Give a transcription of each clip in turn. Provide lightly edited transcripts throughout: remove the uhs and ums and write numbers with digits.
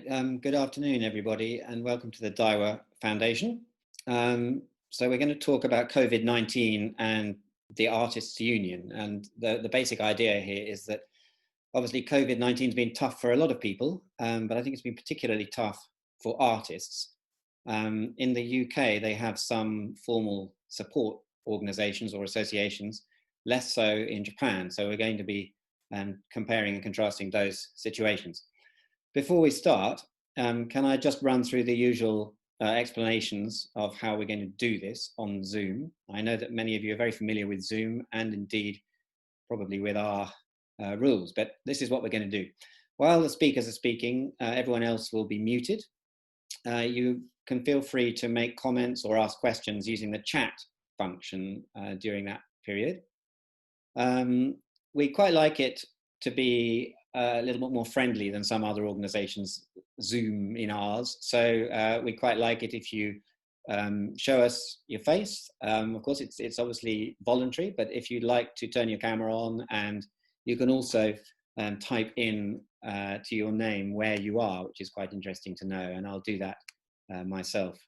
Good afternoon, everybody, and welcome to the Daiwa Foundation. So we're going to talk about COVID-19 and the Artists Union. And the basic idea here is that obviously COVID-19 has been tough for a lot of people, but I think it's been particularly tough for artists. In the UK, they have some formal support organizations or associations, less so in Japan. So we're going to be comparing and contrasting those situations. Before we start, can I just run through the usual explanations of how we're going to do this on Zoom? I know that many of you are very familiar with Zoom and indeed probably with our rules, but this is what we're going to do. While the speakers are speaking, everyone else will be muted. You can feel free to make comments or ask questions using the chat function during that period. We quite like it to be a little bit more friendly than some other organizations Zoom in ours. So we quite like it if you show us your face. Of course, it's obviously voluntary, but if you'd like to turn your camera on, and you can also type in to your name where you are, which is quite interesting to know. And I'll do that myself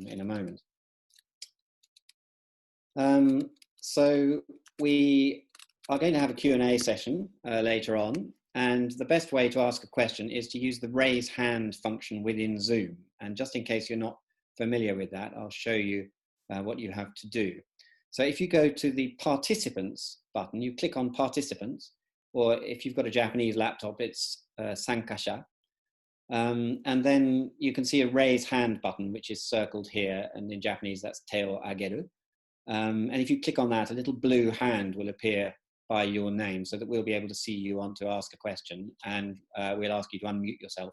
in a moment. So we are going to have a Q&A session later on. And the best way to ask a question is to use the raise hand function within Zoom. And just in case you're not familiar with that, I'll show you what you have to do. So if you go to the participants button, you click on participants, or if you've got a Japanese laptop, it's sankasha. And then you can see a raise hand button, which is circled here. And in Japanese, that's te o ageru. And if you click on that, a little blue hand will appear by your name so that we'll be able to see you want to ask a question, and we'll ask you to unmute yourself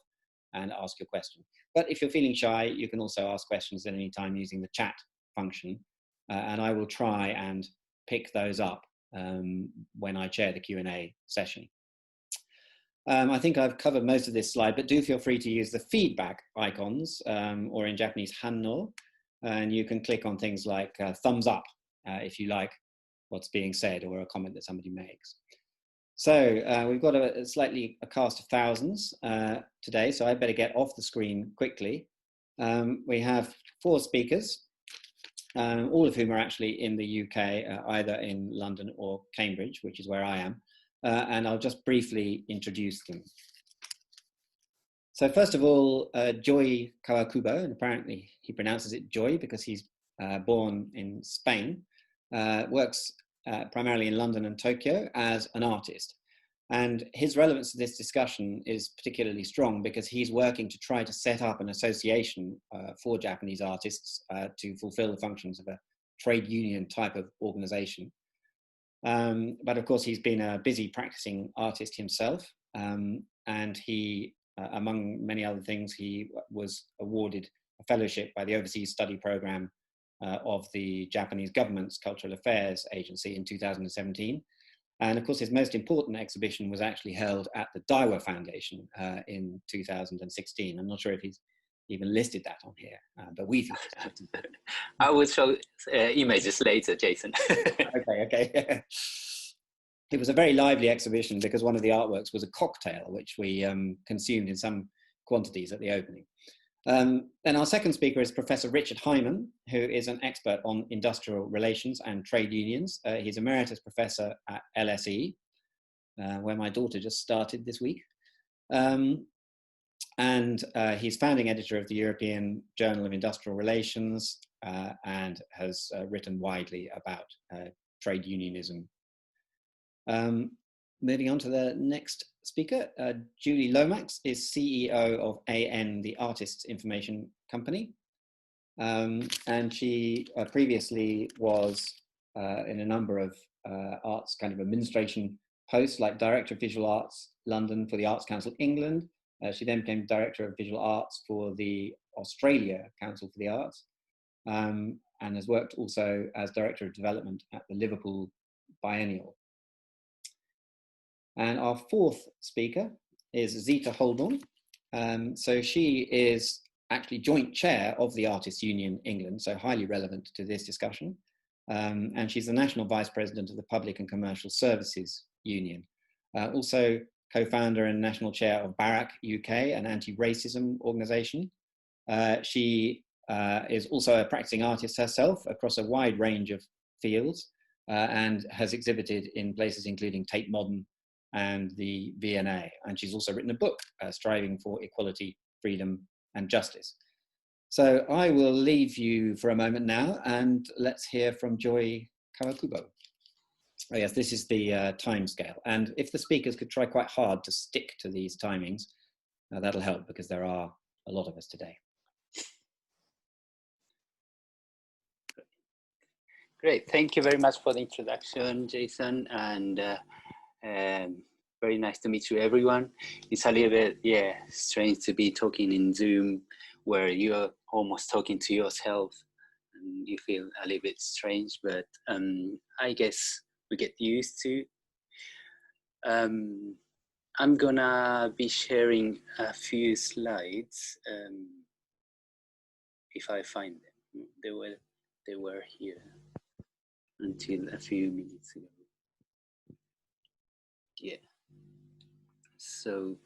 and ask your question. But if you're feeling shy, you can also ask questions at any time using the chat function, and I will try and pick those up when I chair the Q&A session. I think I've covered most of this slide, but do feel free to use the feedback icons, or in Japanese, hanno, and you can click on things like thumbs up if you like what's being said or a comment that somebody makes. So we've got a cast of thousands today, so I better get off the screen quickly. We have 4 speakers, all of whom are actually in the UK, either in London or Cambridge, which is where I am, and I'll just briefly introduce them. So first of all, Yoi Kawakubo, and apparently he pronounces it Joy because he's born in Spain, works primarily in London and Tokyo as an artist. And his relevance to this discussion is particularly strong because he's working to try to set up an association for Japanese artists to fulfill the functions of a trade union type of organization. But of course, he's been a busy practicing artist himself. And he, among many other things, he was awarded a fellowship by the Overseas Study Program of the Japanese government's Cultural Affairs Agency in 2017. And of course, his most important exhibition was actually held at the Daiwa Foundation in 2016. I'm not sure if he's even listed that on here, but we think it's I will show images later, Jason. Okay. It was a very lively exhibition because one of the artworks was a cocktail, which we consumed in some quantities at the opening. Then our second speaker is Professor Richard Hyman, who is an expert on industrial relations and trade unions. He's Emeritus Professor at LSE, where my daughter just started this week. And he's founding editor of the European Journal of Industrial Relations and has written widely about trade unionism. Moving on to the next speaker, Julie Lomax is CEO of AN, the Artists Information Company. And she previously was in a number of arts kind of administration posts, like Director of Visual Arts London for the Arts Council England. She then became Director of Visual Arts for the Australia Council for the Arts, and has worked also as Director of Development at the Liverpool Biennial. And our fourth speaker is Zita Holbourne. So she is actually joint chair of the Artists Union England, so highly relevant to this discussion. And she's the National Vice President of the Public and Commercial Services Union. Also co-founder and national chair of Barak UK, an anti-racism organization. She is also a practicing artist herself across a wide range of fields and has exhibited in places including Tate Modern and the V&A. And she's also written a book, Striving for Equality, Freedom and Justice. So I will leave you for a moment now and let's hear from Yoi Kawakubo. Oh yes, this is the time scale. And if the speakers could try quite hard to stick to these timings, that'll help because there are a lot of us today. Great, thank you very much for the introduction, Jason, and very nice to meet you, everyone. It's a little bit, strange to be talking in Zoom where you're almost talking to yourself and you feel a little bit strange, but I guess we get used to. I'm gonna be sharing a few slides if I find them. They were here until a few minutes ago. Yeah. So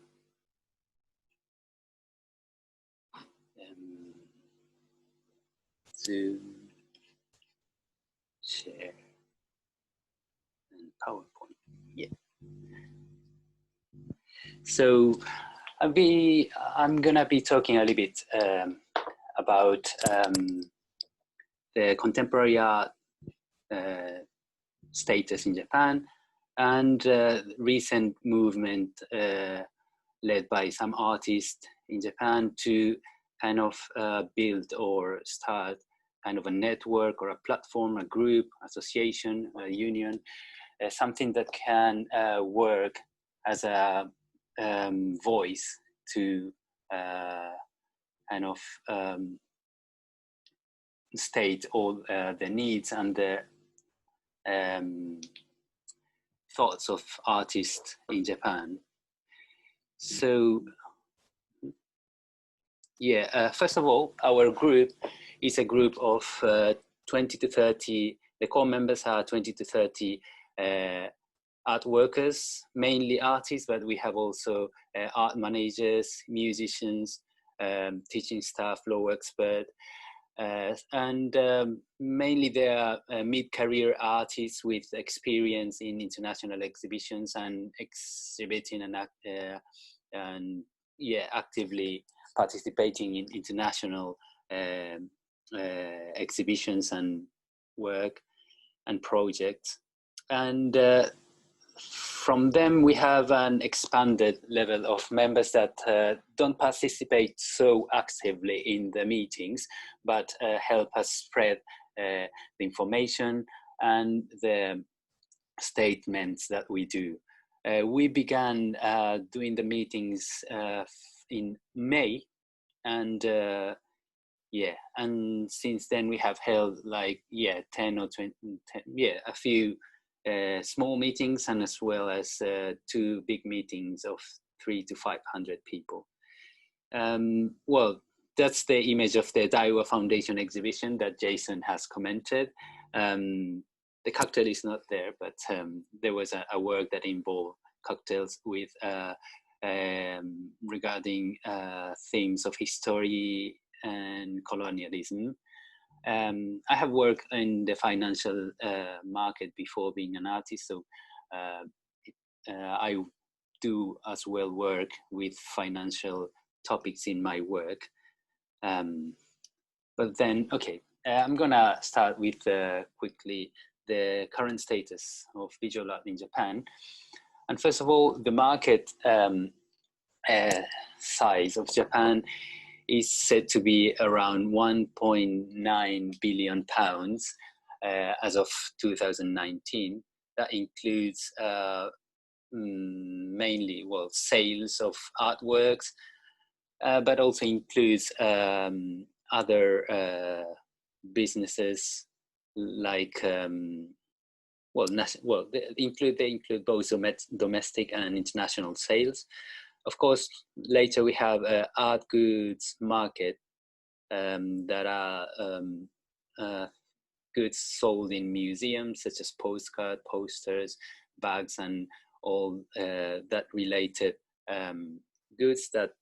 Zoom, share, and PowerPoint. Yeah. So I'm gonna be talking a little bit about the contemporary art status in Japan and recent movement led by some artists in Japan to kind of build or start kind of a network or a platform, a group, association, a union, something that can work as a voice to kind of state all the needs and the thoughts of artists in Japan. So, first of all, our group is a group of 20 to 30, the core members are 20 to 30 art workers, mainly artists, but we have also art managers, musicians, teaching staff, law expert, and mainly they are mid-career artists with experience in international exhibitions and exhibiting and actively participating in international exhibitions and work and projects. And from them, we have an expanded level of members that don't participate so actively in the meetings, but help us spread the information and the statements that we do. We began doing the meetings in May, and and since then we have held like 10 or 20, a few small meetings, and as well as 2 big meetings of 300 to 500 people. Well, that's the image of the Daiwa Foundation exhibition that Jason has commented. The cocktail is not there, but there was a work that involved cocktails with regarding themes of history and colonialism. I have worked in the financial market before being an artist, so I do as well work with financial topics in my work. But then, I'm gonna start with quickly the current status of visual art in Japan. And first of all, the market size of Japan is said to be around 1.9 billion pounds as of 2019. That includes mainly, sales of artworks, but also includes other businesses like, they include both domestic and international sales. Of course, later we have art goods market that are goods sold in museums, such as postcards, posters, bags, and all that related goods that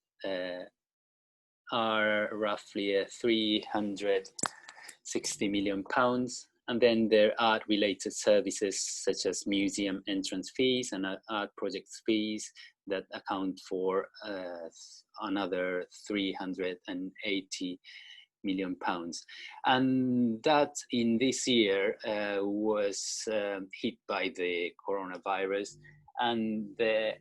are roughly 360 million pounds. And then there are related services such as museum entrance fees and art project fees that account for another 380 million pounds. And that in this year was hit by the coronavirus, and the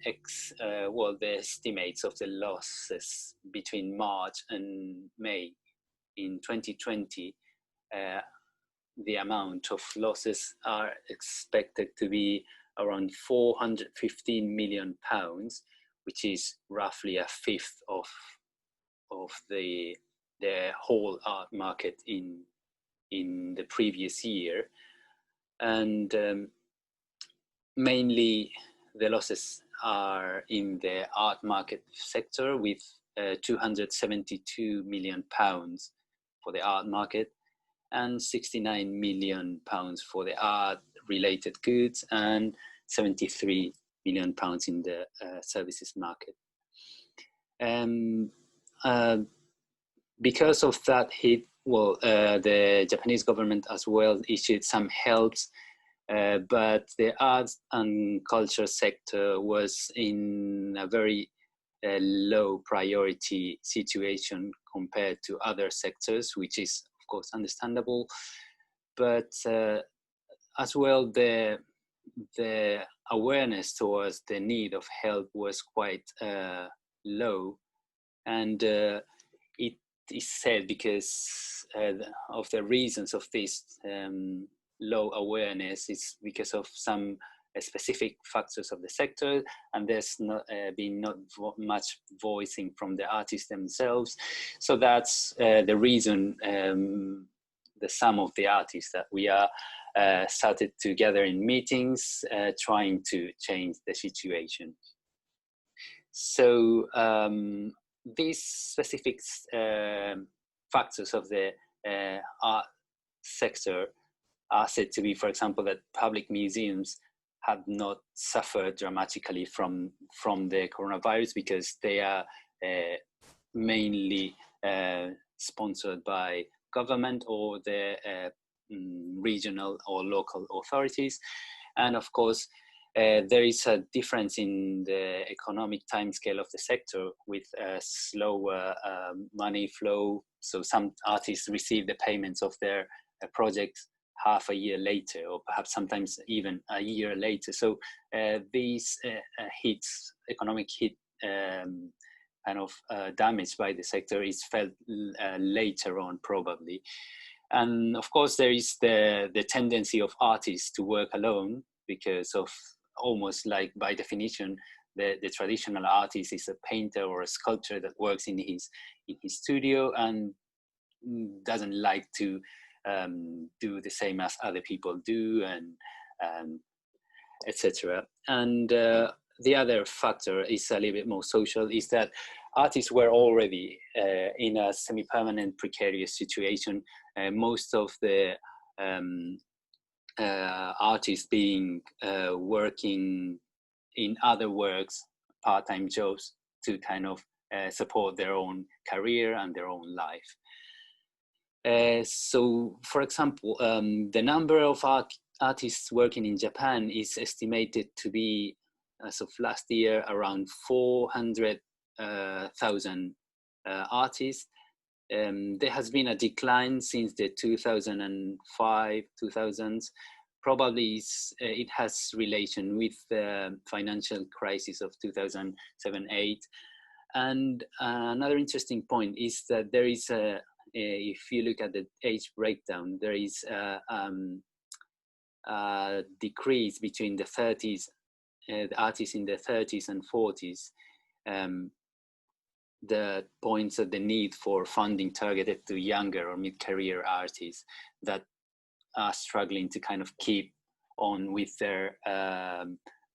estimates of the losses between March and May in 2020, the amount of losses are expected to be around 415 million pounds, which is roughly a fifth of the whole art market in the previous year. And mainly the losses are in the art market sector, with 272 million pounds for the art market and 69 million pounds for the art related goods and 73 million pounds in the services market. Because of that hit, the Japanese government as well issued some helps, but the arts and culture sector was in a very low priority situation compared to other sectors, which is of course understandable. But as well, the awareness towards the need of help was quite low, and it is said because of the reasons of this low awareness is because of some specific factors of the sector, and there's been not much voicing from the artists themselves. So that's the reason the sum of the artists that we are started together in meetings trying to change the situation. So these specific factors of the art sector are said to be, for example, that public museums have not suffered dramatically from the coronavirus because they are mainly sponsored by government or the regional or local authorities. And of course, there is a difference in the economic timescale of the sector with a slower money flow. So some artists receive the payments of their projects half a year later, or perhaps sometimes even a year later. So these economic hit kind of damage by the sector is felt later on probably. And of course there is the tendency of artists to work alone, because of almost like by definition, the traditional artist is a painter or a sculptor that works in his studio and doesn't like to do the same as other people do, and etc. And the other factor is a little bit more social, is that artists were already in a semi-permanent precarious situation. Most of the artists being working in other works, part-time jobs, to kind of support their own career and their own life. So, for example, the number of artists working in Japan is estimated to be, as of last year, around 400,000 artists. There has been a decline since the 2005, 2000s. Probably it has relation with the financial crisis of 2007-8. And another interesting point is that there is if you look at the age breakdown, there is a decrease between the 30s, the artists in the 30s and 40s, that points at the need for funding targeted to younger or mid-career artists that are struggling to kind of keep on with their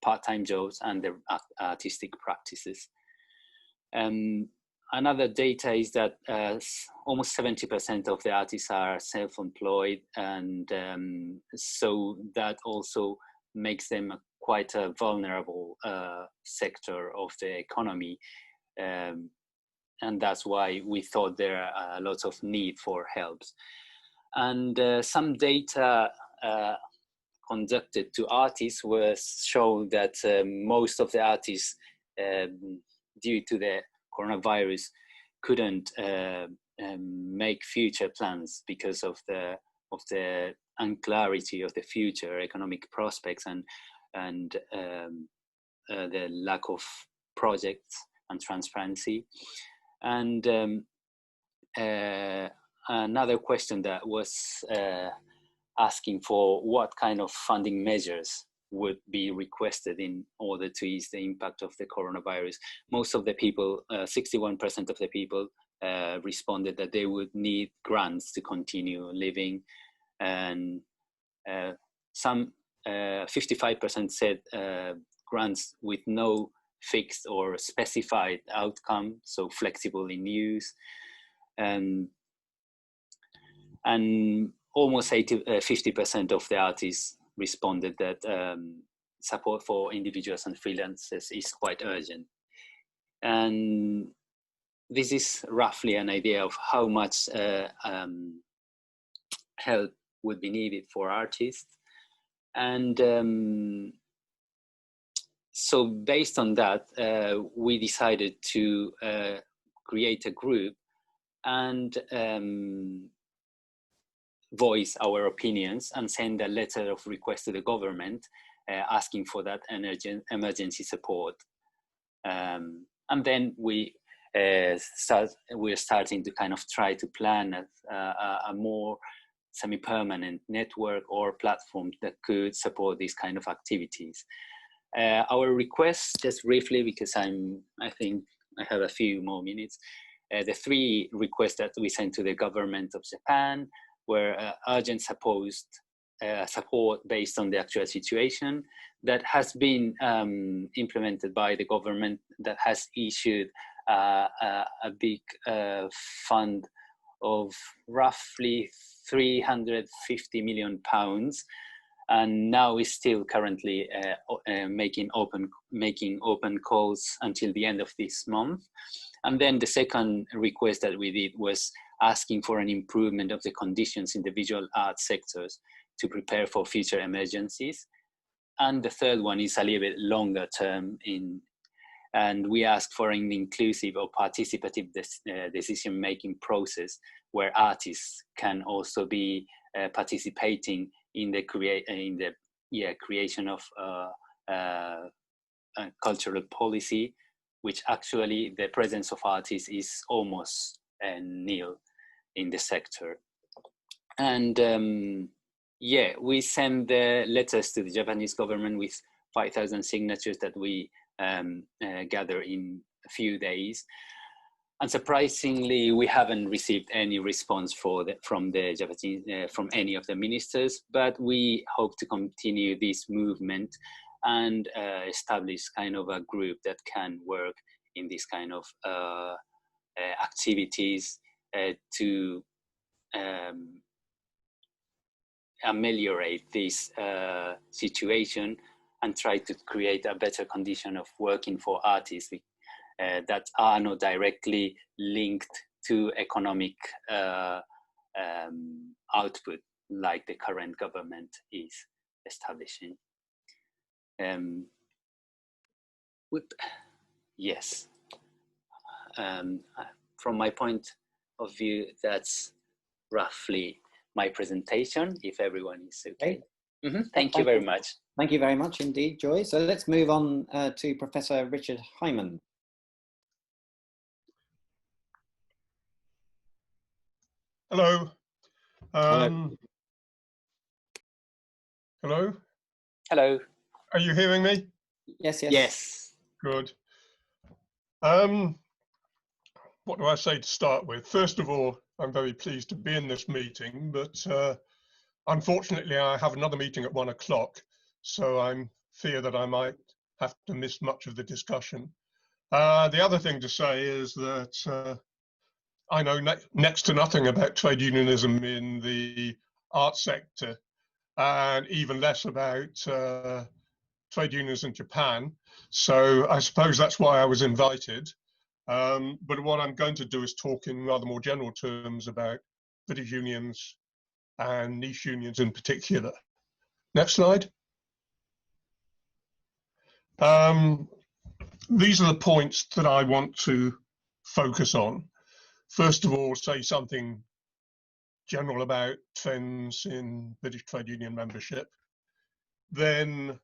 part-time jobs and their artistic practices. Another data is that almost 70% of the artists are self-employed, and so that also makes them quite a vulnerable sector of the economy. And that's why we thought there are lots of need for helps. And some data conducted to artists was shown that most of the artists, due to the coronavirus, couldn't make future plans because of the unclarity of the future economic prospects and the lack of projects and transparency. And another question that was asking for what kind of funding measures would be requested in order to ease the impact of the coronavirus. Most of the people, 61% of the people responded that they would need grants to continue living, and some 55% said grants with no fixed or specified outcome, so flexible in use, and almost 50% of the artists responded that support for individuals and freelancers is quite urgent. And this is roughly an idea of how much help would be needed for artists. And so based on that, we decided to create a group and voice our opinions and send a letter of request to the government asking for that emergency support. And then we're starting to kind of try to plan a more semi-permanent network or platform that could support these kind of activities. Our request, just briefly, because I think I have a few more minutes, the 3 requests that we sent to the government of Japan were urgent support based on the actual situation that has been implemented by the government, that has issued a big fund of roughly £350 million, and now is still currently making open calls until the end of this month. And then the second request that we did was asking for an improvement of the conditions in the visual art sectors to prepare for future emergencies. And the third one is a little bit longer term, and we ask for an inclusive or participative decision-making process where artists can also be participating in the creation of cultural policy, which actually the presence of artists is almost nil in the sector. And we send the letters to the Japanese government with 5,000 signatures that we gather in a few days. And surprisingly, we haven't received any response from the Japanese, from any of the ministers, but we hope to continue this movement and establish kind of a group that can work in this kind of activities to ameliorate this situation and try to create a better condition of working for artists that are not directly linked to economic output like the current government is establishing. Yes. From my point of view, that's roughly my presentation, if everyone is okay. Thank you very much. Thank you very much indeed, Joy. So let's move on to Professor Richard Hyman. Hello. Hello. Hello. Hello. Are you hearing me? Yes, yes. Yes. Good. What do I say to start with? First of all, I'm very pleased to be in this meeting, but unfortunately I have another meeting at 1 o'clock, so I fear that I might have to miss much of the discussion. The other thing to say is that I know next to nothing about trade unionism in the art sector, and even less about trade unions in Japan. So I suppose that's why I was invited. But what I'm going to do is talk in rather more general terms about British unions and niche unions in particular. Next slide. These are the points that I want to focus on. First of all, say something general about trends in British trade union membership. Then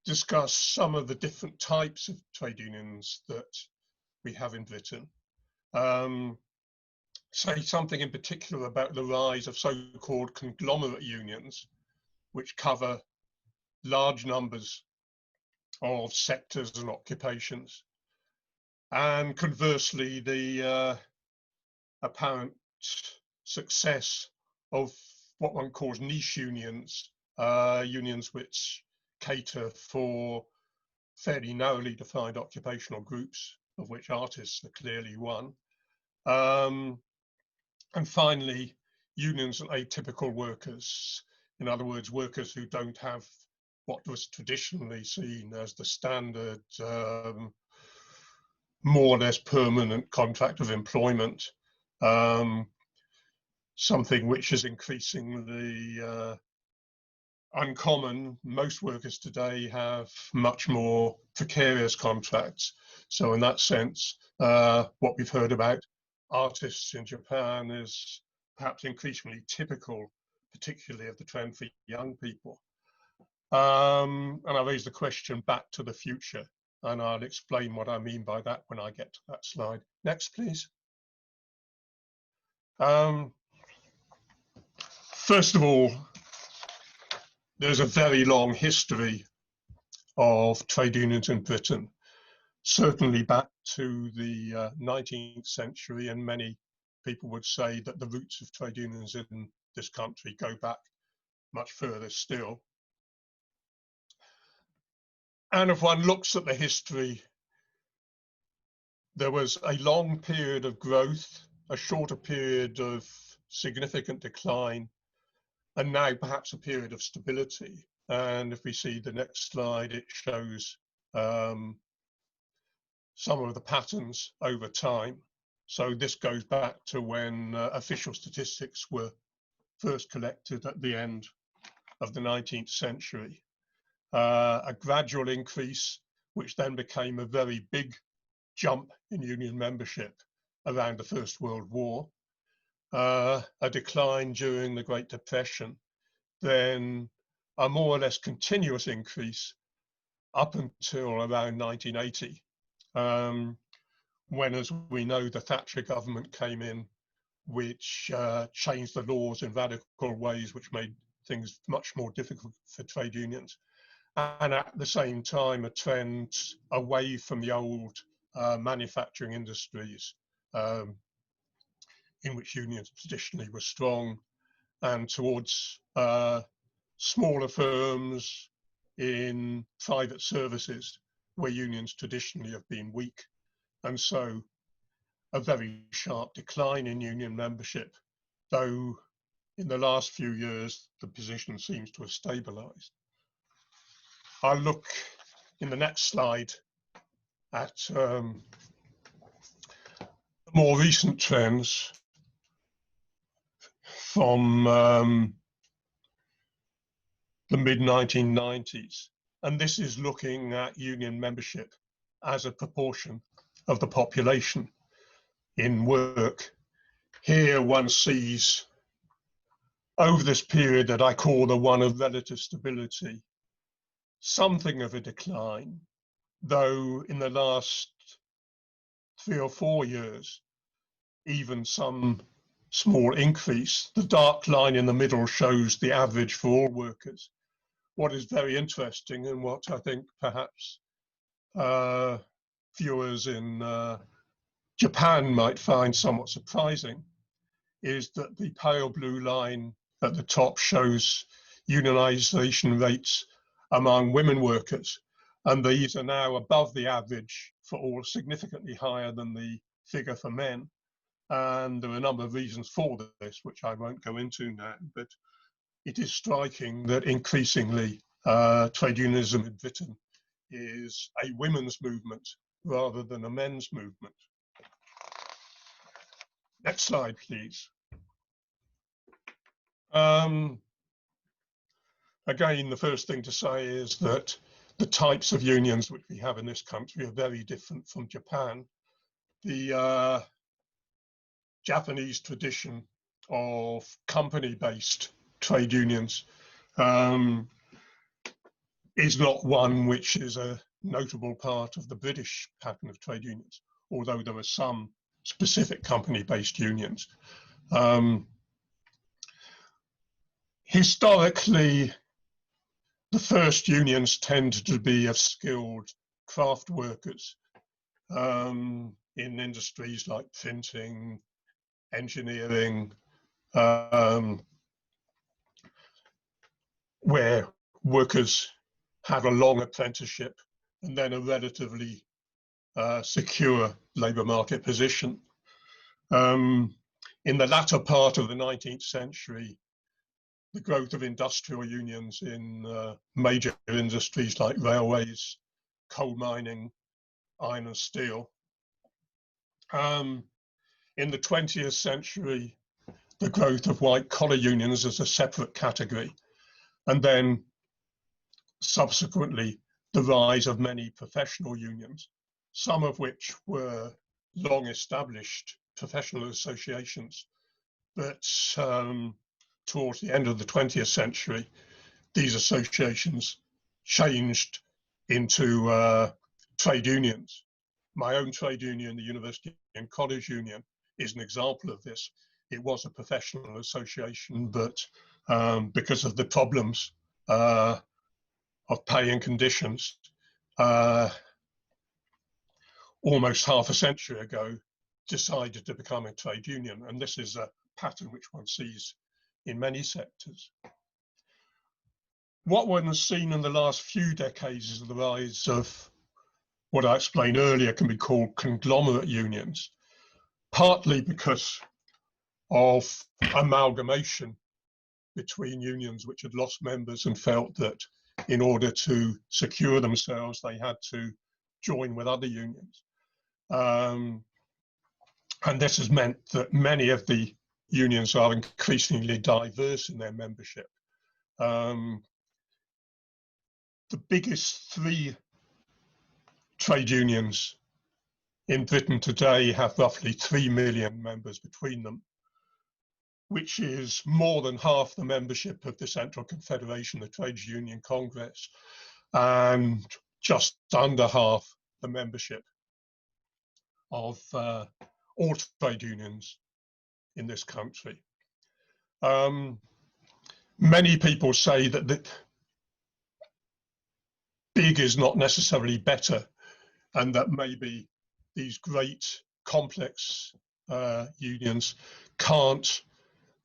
discuss some of the different types of trade unions that we have in Britain. Say something in particular about the rise of so-called conglomerate unions, which cover large numbers of sectors and occupations. And conversely, the apparent success of what one calls niche unions, unions which cater for fairly narrowly defined occupational groups, of which artists are clearly one. And finally, unions and atypical workers. In other words, workers who don't have what was traditionally seen as the standard, more or less permanent contract of employment, something which is increasingly uncommon. Most workers today have much more precarious contracts. So in that sense, what we've heard about artists in Japan is perhaps increasingly typical, particularly of the trend for young people. And I raise the question back to the future, and I'll explain what I mean by that when I get to that slide. Next, please. First of all, there's a very long history of trade unions in Britain, certainly back to the 19th century, and many people would say that the roots of trade unions in this country go back much further still. And if one looks at the history, there was a long period of growth, a shorter period of significant decline, and now perhaps a period of stability. And if we see the next slide, it shows some of the patterns over time. So this goes back to when official statistics were first collected at the end of the 19th century. A gradual increase, which then became a very big jump in union membership around the First World War, a decline during the Great Depression, then a more or less continuous increase up until around 1980, when, as we know, the Thatcher government came in, which changed the laws in radical ways, which made things much more difficult for trade unions. And at the same time, a trend away from the old manufacturing industries in which unions traditionally were strong, and towards smaller firms in private services where unions traditionally have been weak. And so a very sharp decline in union membership, though in the last few years, the position seems to have stabilized. I'll look in the next slide at more recent trends from the mid-1990s. And this is looking at union membership as a proportion of the population in work. Here one sees over this period that I call the one of relative stability, something of a decline, though in the last 3 or 4 years, even some small increase. The dark line in the middle shows the average for all workers. What is very interesting, and what I think perhaps viewers in Japan might find somewhat surprising, is that the pale blue line at the top shows unionization rates among women workers, and these are now above the average for all, significantly higher than the figure for men. And there are a number of reasons for this, which I won't go into now, but it is striking that increasingly trade unionism in Britain is a women's movement rather than a men's movement. Next slide, please. Again, the first thing to say is that the types of unions which we have in this country are very different from Japan. The Japanese tradition of company-based trade unions is not one which is a notable part of the British pattern of trade unions, although there are some specific company-based unions. Historically, the first unions tended to be of skilled craft workers in industries like printing, engineering, where workers had a long apprenticeship and then a relatively secure labour market position. In the latter part of the 19th century, the growth of industrial unions in major industries like railways, coal mining, iron and steel. In the 20th century, the growth of white-collar unions as a separate category, and then subsequently the rise of many professional unions, some of which were long-established professional associations, but towards the end of the 20th century, these associations changed into trade unions. My own trade union, the University and College Union, is an example of this. It was a professional association, but because of the problems of pay and conditions, almost half a century ago, decided to become a trade union. And this is a pattern which one sees in many sectors. What one has seen in the last few decades is the rise of what I explained earlier can be called conglomerate unions, partly because of amalgamation between unions which had lost members and felt that in order to secure themselves, they had to join with other unions. And this has meant that many of the unions are increasingly diverse in their membership. The biggest three trade unions in Britain today have roughly 3 million members between them, which is more than half the membership of the Central Confederation, the Trades Union Congress, and just under half the membership of all trade unions in this country. Many people say that big is not necessarily better, and that maybe these great complex unions can't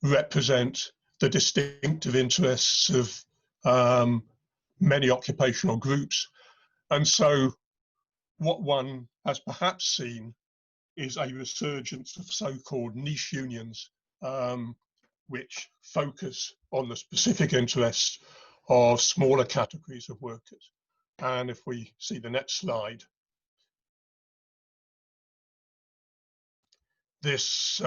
represent the distinctive interests of many occupational groups. And so what one has perhaps seen is a resurgence of so-called niche unions, which focus on the specific interests of smaller categories of workers. And if we see the next slide, this,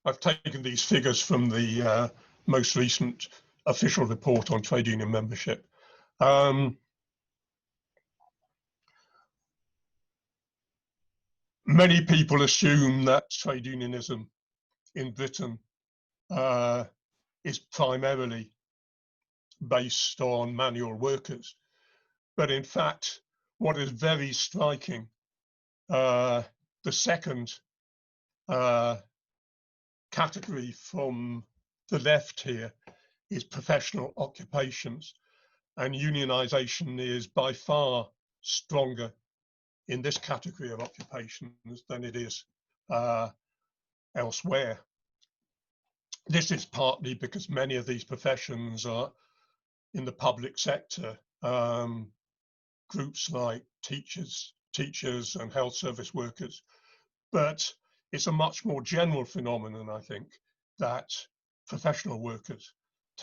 I've taken these figures from the most recent official report on trade union membership. Many people assume that trade unionism in Britain is primarily based on manual workers. But in fact, what is very striking, the second category from the left here is professional occupations, and unionization is by far stronger in this category of occupations than it is elsewhere. This is partly because many of these professions are in the public sector, groups like teachers and health service workers, but it's a much more general phenomenon, I think, that professional workers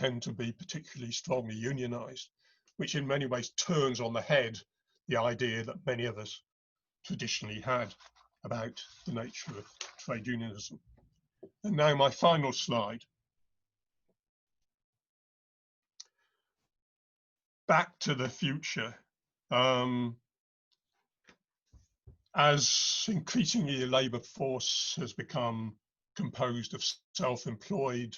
tend to be particularly strongly unionized, which in many ways turns on the head the idea that many of us traditionally had about the nature of trade unionism. And now my final slide. Back to the future. As increasingly the labour force has become composed of self-employed,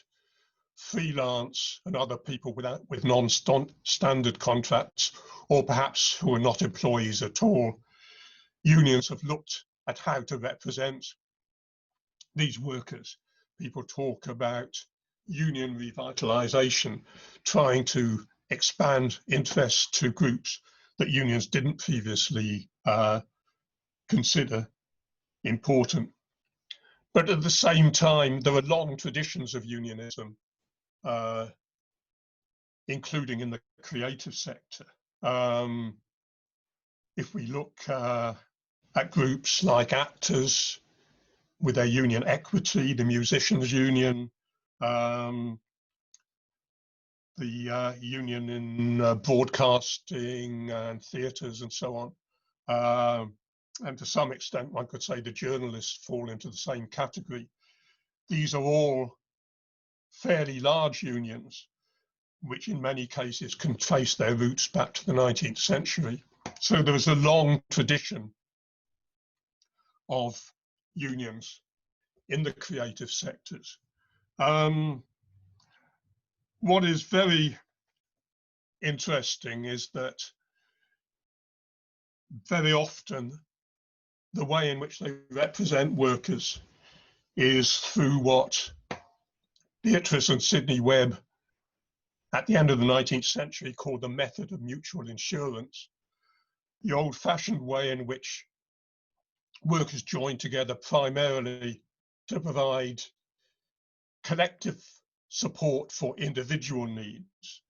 freelance and other people with non-standard contracts, or perhaps who are not employees at all, unions have looked at how to represent these workers. People talk about union revitalisation, trying to expand interest to groups that unions didn't previously consider important. But at the same time, there are long traditions of unionism, including in the creative sector. If we look at groups like actors with their union equity, the musicians union, the union in broadcasting and theatres and so on. And to some extent, one could say the journalists fall into the same category. These are all fairly large unions, which in many cases can trace their roots back to the 19th century. So there is a long tradition of unions in the creative sectors. What is very interesting is that very often the way in which they represent workers is through what Beatrice and Sidney Webb at the end of the 19th century called the method of mutual insurance, the old-fashioned way in which workers joined together primarily to provide collective support for individual needs,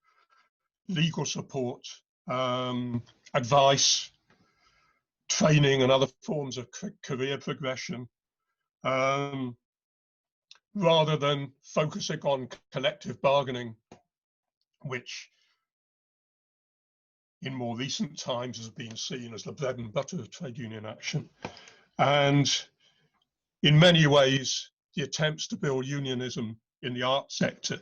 legal support, advice, training and other forms of career progression, rather than focusing on collective bargaining, which in more recent times has been seen as the bread and butter of trade union action. And in many ways, the attempts to build unionism in the art sector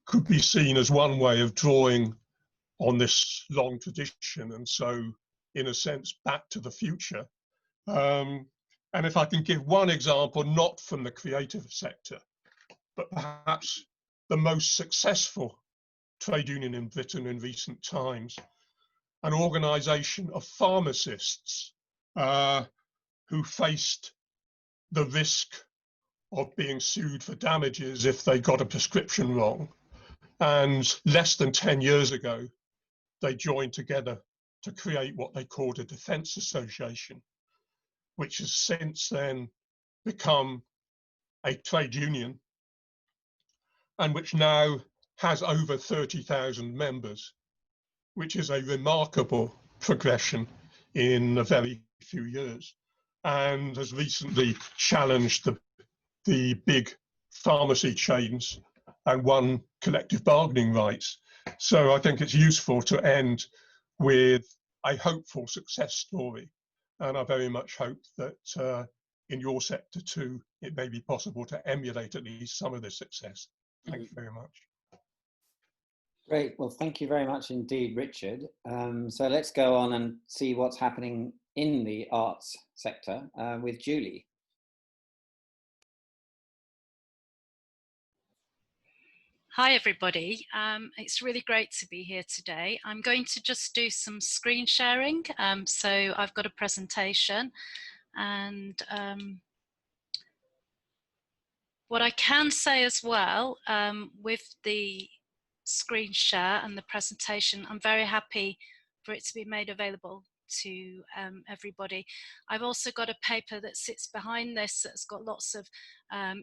could be seen as one way of drawing on this long tradition, and so, in a sense, back to the future. And if I can give one example, not from the creative sector, but perhaps the most successful trade union in Britain in recent times, an organisation of pharmacists who faced the risk of being sued for damages if they got a prescription wrong. And less than 10 years ago, they joined together to create what they called a defence association, which has since then become a trade union and which now has over 30,000 members, which is a remarkable progression in a very few years, and has recently challenged the big pharmacy chains and won collective bargaining rights. So I think it's useful to end with a hopeful success story. And I very much hope that in your sector too, it may be possible to emulate at least some of this success. Thank you very much. Great. Well, thank you very much indeed, Richard. So let's go on and see what's happening in the arts sector with Julie. Hi everybody, it's really great to be here today. I'm going to just do some screen sharing. So I've got a presentation, and what I can say as well with the screen share and the presentation, I'm very happy for it to be made available to everybody. I've also got a paper that sits behind this that's got lots of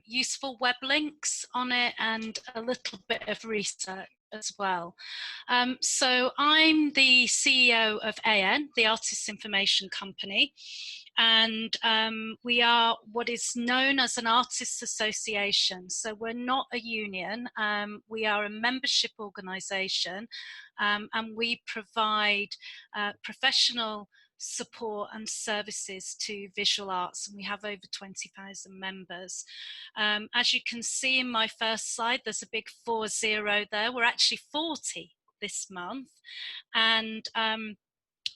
useful web links on it and a little bit of research as well. So I'm the CEO of AN, the Artists Information Company, and we are what is known as an artists association. So we're not a union, we are a membership organisation, and we provide professional support and services to visual arts, and we have over 20,000 members. As you can see in my first slide, there's a big 40 there. We're actually 40 this month, and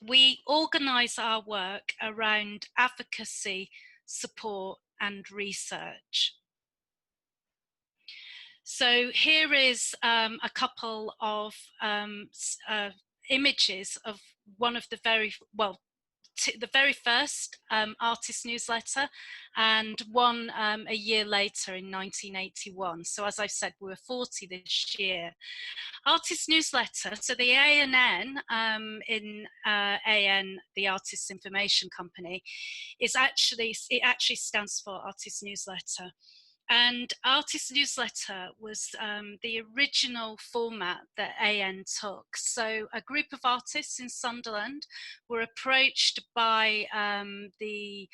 we organise our work around advocacy, support and research. So here is a couple of images of one of the the very first artist newsletter, and one a year later in 1981. So as I've said, we were 40 this year. Artist newsletter, so the ANN in AN, the Artists Information Company, it actually stands for Artist Newsletter. And Artist Newsletter was the original format that AN took. So a group of artists in Sunderland were approached by the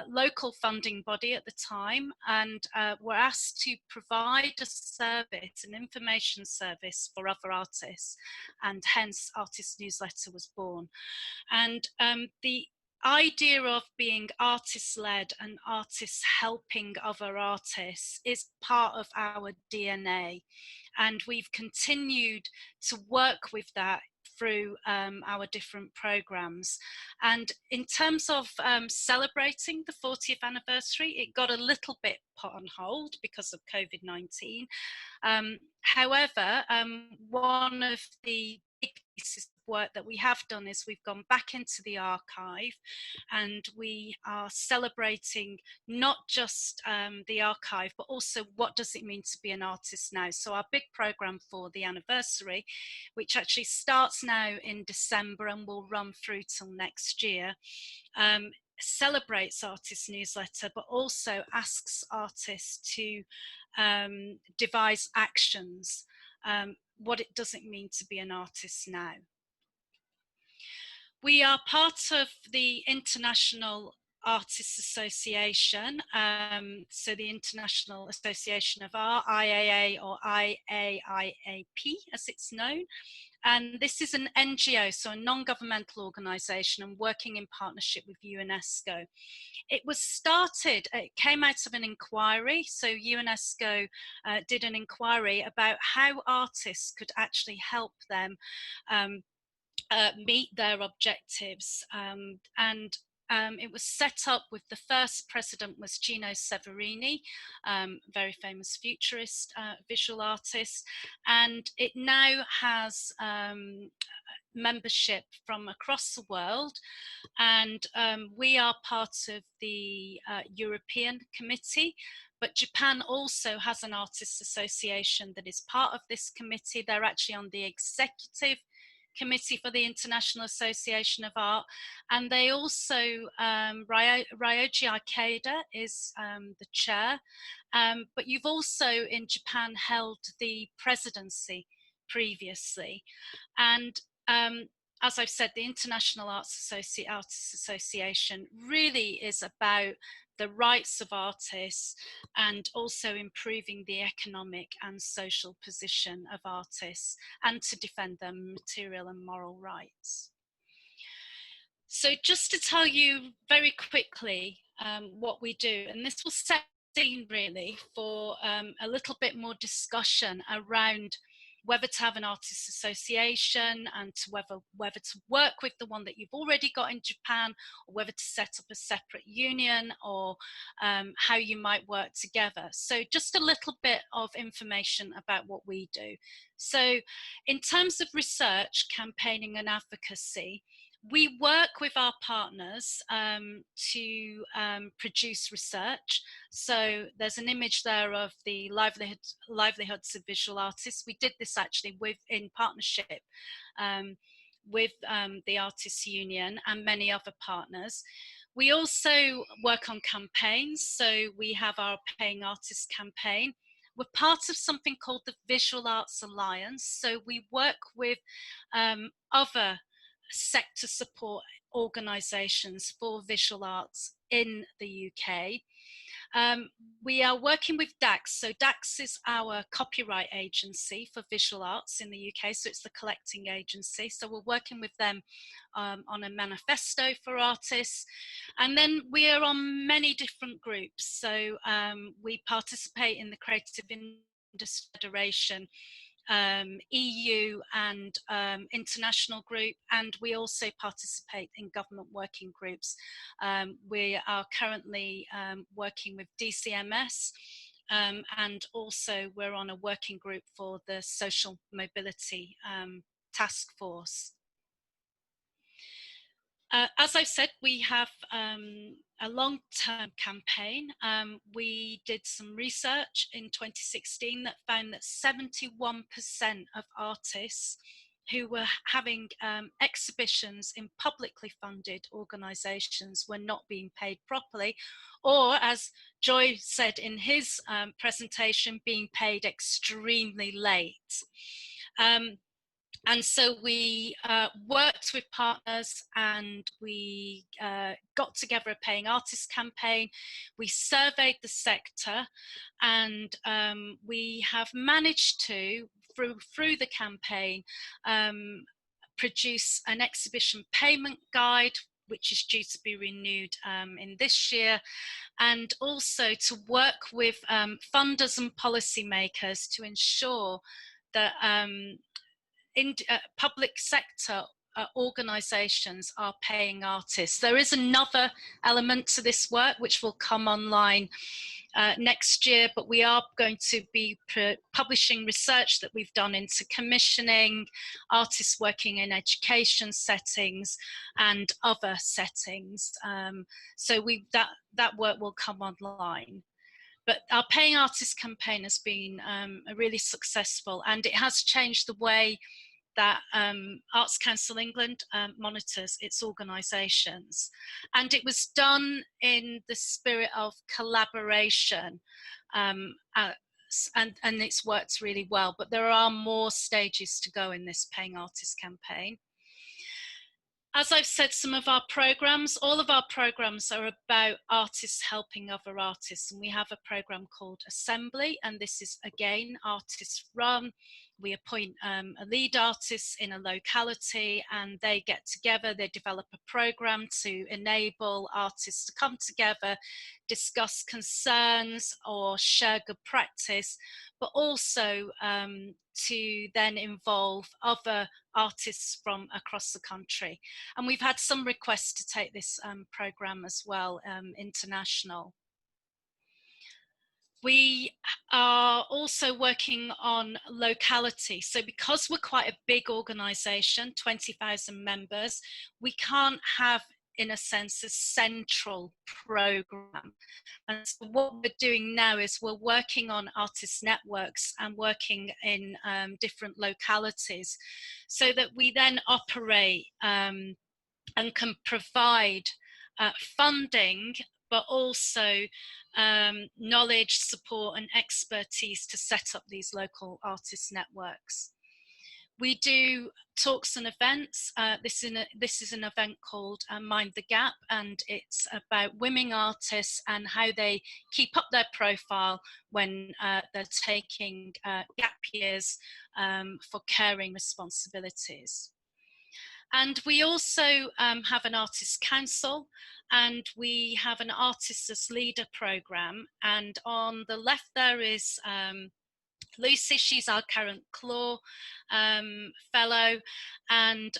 local funding body at the time, and were asked to provide a service, an information service for other artists, and hence Artist Newsletter was born. And the idea of being artist-led and artists helping other artists is part of our DNA, and we've continued to work with that through our different programs. And in terms of celebrating the 40th anniversary, it got a little bit put on hold because of COVID-19. However, one of the big pieces of work that we have done is we've gone back into the archive, and we are celebrating not just the archive, but also what does it mean to be an artist now. So our big program for the anniversary, which actually starts now in December and will run through till next year, celebrates Artist Newsletter, but also asks artists to devise actions. What does it mean to be an artist now? We are part of the International Artists Association, so the International Association of Art, IAA or IAIAP as it's known. And this is an NGO, so a non-governmental organisation, and working in partnership with UNESCO. It was started, it came out of an inquiry, so UNESCO did an inquiry about how artists could actually help them meet their objectives, and it was set up with the first president was Gino Severini, very famous futurist visual artist, and it now has membership from across the world, and we are part of the European Committee, but Japan also has an artists association that is part of this committee. They're actually on the executive committee for the International Association of Art, and they also Ryoji Ikeda is the chair, but you've also in Japan held the presidency previously, and as I've said, the International Artists Association really is about the rights of artists and also improving the economic and social position of artists, and to defend their material and moral rights. So just to tell you very quickly what we do, and this will set the scene really for a little bit more discussion around whether to have an artists association, and to whether to work with the one that you've already got in Japan, or whether to set up a separate union, or how you might work together. So just a little bit of information about what we do. So in terms of research, campaigning and advocacy, we work with our partners to produce research. So there's an image there of the livelihoods of visual artists. We did this actually in partnership with the Artists Union and many other partners. We also work on campaigns. So we have our Paying Artists campaign. We're part of something called the Visual Arts Alliance. So we work with other sector support organisations for visual arts in the UK. We are working with DAX. So DAX is our copyright agency for visual arts in the UK. So it's the collecting agency. So we're working with them on a manifesto for artists. And then we are on many different groups. So we participate in the Creative Industry Federation, EU and international group, and we also participate in government working groups. We are currently working with DCMS, and also we're on a working group for the social mobility task force. As I said, we have a long-term campaign. We did some research in 2016 that found that 71% of artists who were having exhibitions in publicly funded organisations were not being paid properly, or as Joy said in his presentation, being paid extremely late. And so we worked with partners, and we got together a paying artists campaign. We surveyed the sector, and we have managed to, through the campaign, produce an exhibition payment guide, which is due to be renewed in this year, and also to work with funders and policymakers to ensure that public sector organisations are paying artists. There is another element to this work which will come online next year, but we are going to be publishing research that we've done into commissioning, artists working in education settings and other settings. So that work will come online. But our Paying Artists campaign has been really successful, and it has changed the way that Arts Council England monitors its organisations. And it was done in the spirit of collaboration, and it's worked really well. But there are more stages to go in this Paying Artists campaign. As I've said, some of our programmes, all of our programmes are about artists helping other artists. And we have a programme called Assembly, and this is, again, artist run. We appoint a lead artist in a locality, and they get together, they develop a programme to enable artists to come together, discuss concerns or share good practice, but also to then involve other artists from across the country. And we've had some requests to take this programme as well, international. We are also working on locality. So because we're quite a big organisation, 20,000 members, we can't have, in a sense, a central programme. And so what we're doing now is we're working on artist networks and working in different localities, so that we then operate and can provide funding, but also knowledge, support and expertise to set up these local artist networks. We do talks and events. This is an event called Mind the Gap, and it's about women artists and how they keep up their profile when they're taking gap years for caring responsibilities. And we also have an artists council, and we have an artists as leader programme. And on the left there is Lucy, she's our current CLAW fellow, and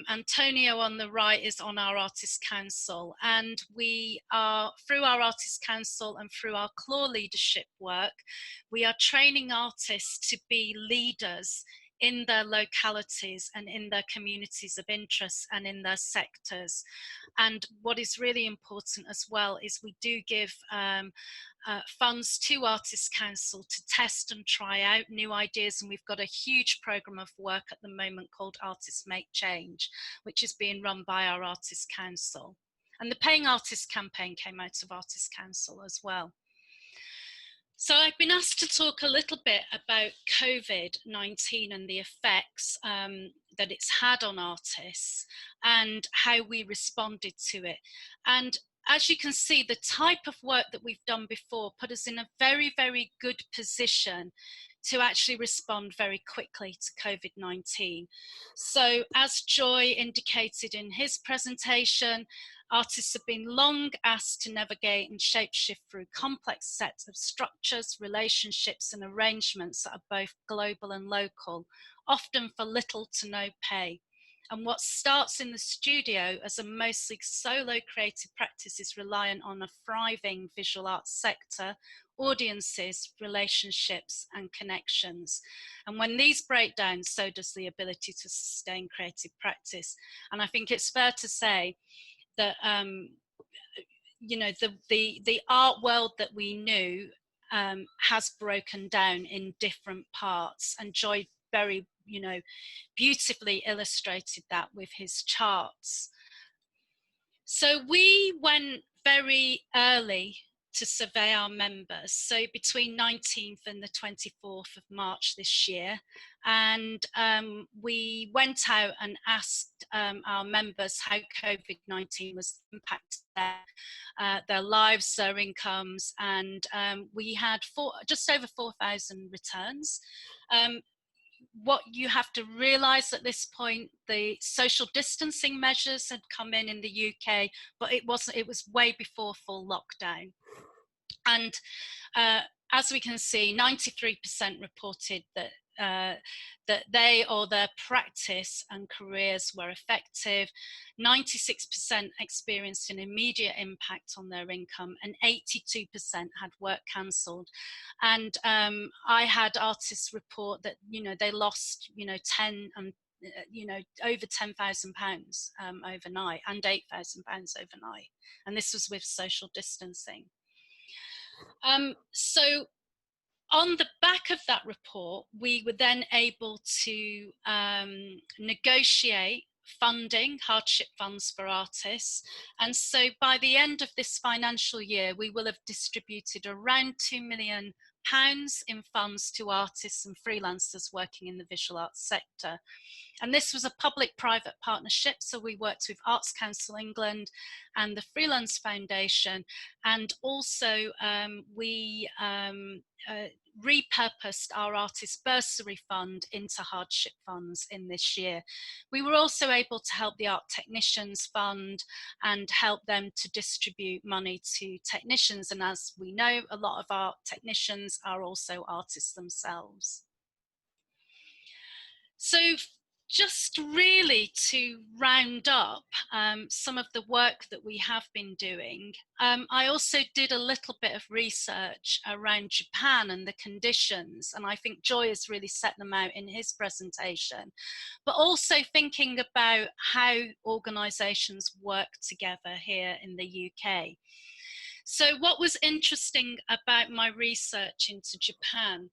Antonio on the right is on our Artists Council. And we are, through our Artists Council and through our CLAW leadership work, we are training artists to be leaders in their localities and in their communities of interest and in their sectors. And what is really important as well is we do give funds to Artists Council to test and try out new ideas, and we've got a huge programme of work at the moment called Artists Make Change, which is being run by our Artists Council. And the Paying Artists campaign came out of Artists Council as well. So I've been asked to talk a little bit about Covid-19 and the effects that it's had on artists and how we responded to it. And as you can see, the type of work that we've done before put us in a very, very good position to actually respond very quickly to Covid-19. So as Joy indicated in his presentation, artists have been long asked to navigate and shapeshift through complex sets of structures, relationships and arrangements that are both global and local, often for little to no pay. And what starts in the studio as a mostly solo creative practice is reliant on a thriving visual arts sector, audiences, relationships and connections. And when these break down, so does the ability to sustain creative practice. And I think it's fair to say that you know, the art world that we knew has broken down in different parts, and Joy very, you know, beautifully illustrated that with his charts. So we went very early to survey our members, so between 19th and the 24th of March this year, and we went out and asked our members how COVID-19 was impacting their lives, their incomes, and we had just over 4,000 returns. What you have to realise at this point, the social distancing measures had come in the UK, but it was way before full lockdown. And as we can see, 93% reported that that they or their practice and careers were effective. 96% experienced an immediate impact on their income, and 82% had work cancelled. And I had artists report that, you know, they lost, you know, over £10,000 overnight, and £8,000 overnight, and this was with social distancing. So on the back of that report, we were then able to negotiate funding, hardship funds for artists. And so by the end of this financial year, we will have distributed around £2 million in funds to artists and freelancers working in the visual arts sector. And this was a public-private partnership, so we worked with Arts Council England and the Freelance Foundation, and also we repurposed our artist bursary fund into hardship funds in this year. We were also able to help the Art Technicians Fund and help them to distribute money to technicians, and as we know, a lot of art technicians are also artists themselves. So just really to round up some of the work that we have been doing, I also did a little bit of research around Japan and the conditions, and I think Joy has really set them out in his presentation, but also thinking about how organisations work together here in the UK. So what was interesting about my research into Japan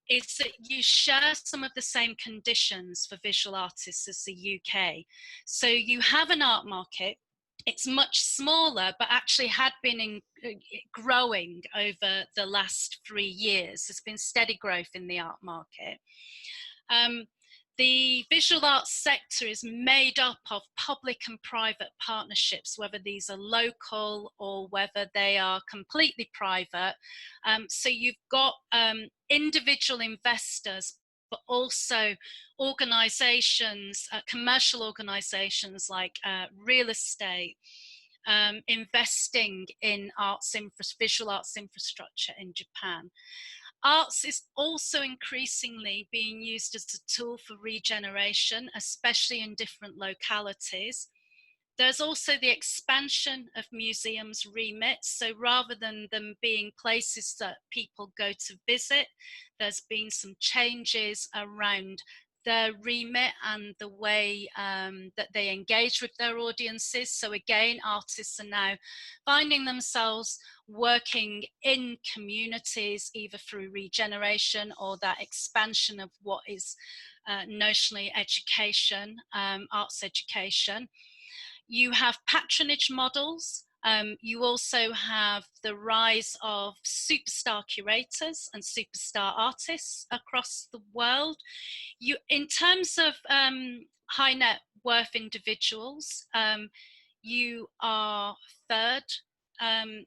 is that you share some of the same conditions for visual artists as the UK. So you have an art market. It's much smaller, but actually had been growing over the last 3 years. There's been steady growth in the art market. The visual arts sector is made up of public and private partnerships, whether these are local or whether they are completely private. So you've got individual investors, but also organisations, commercial organisations like real estate, investing in visual arts infrastructure in Japan. Arts is also increasingly being used as a tool for regeneration, especially in different localities. There's also the expansion of museums' remits. So rather than them being places that people go to visit, there's been some changes around their remit and the way that they engage with their audiences. So again, artists are now finding themselves working in communities, either through regeneration or that expansion of what is notionally education, arts education. You have patronage models You also have the rise of superstar curators and superstar artists across the world. In terms of high net worth individuals, you are third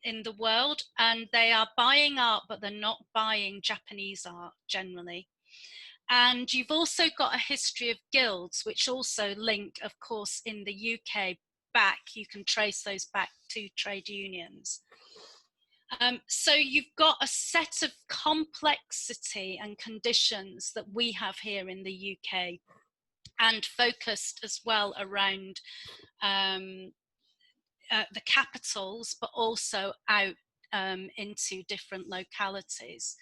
in the world, and they are buying art, but they're not buying Japanese art generally. And you've also got a history of guilds, which also link, of course, in the UK back, you can trace those back to trade unions. So you've got a set of complexity and conditions that we have here in the UK, and focused as well around the capitals, but also out into different localities.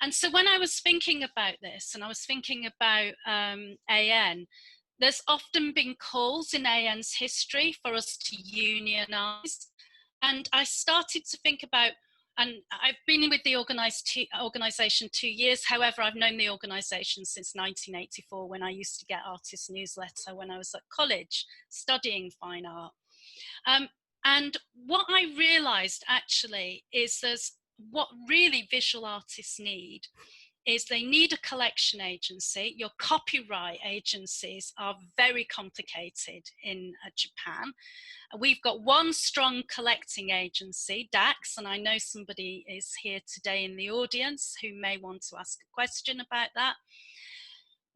And so when I was thinking about this, and I was thinking about AN, there's often been calls in AN's history for us to unionize. And I started to think about, and I've been with the organisation 2 years. However, I've known the organisation since 1984, when I used to get Artist Newsletter when I was at college studying fine art. And what I realised actually is what really visual artists need is they need a collection agency. Your copyright agencies are very complicated in Japan. We've got one strong collecting agency, DAX, and I know somebody is here today in the audience who may want to ask a question about that.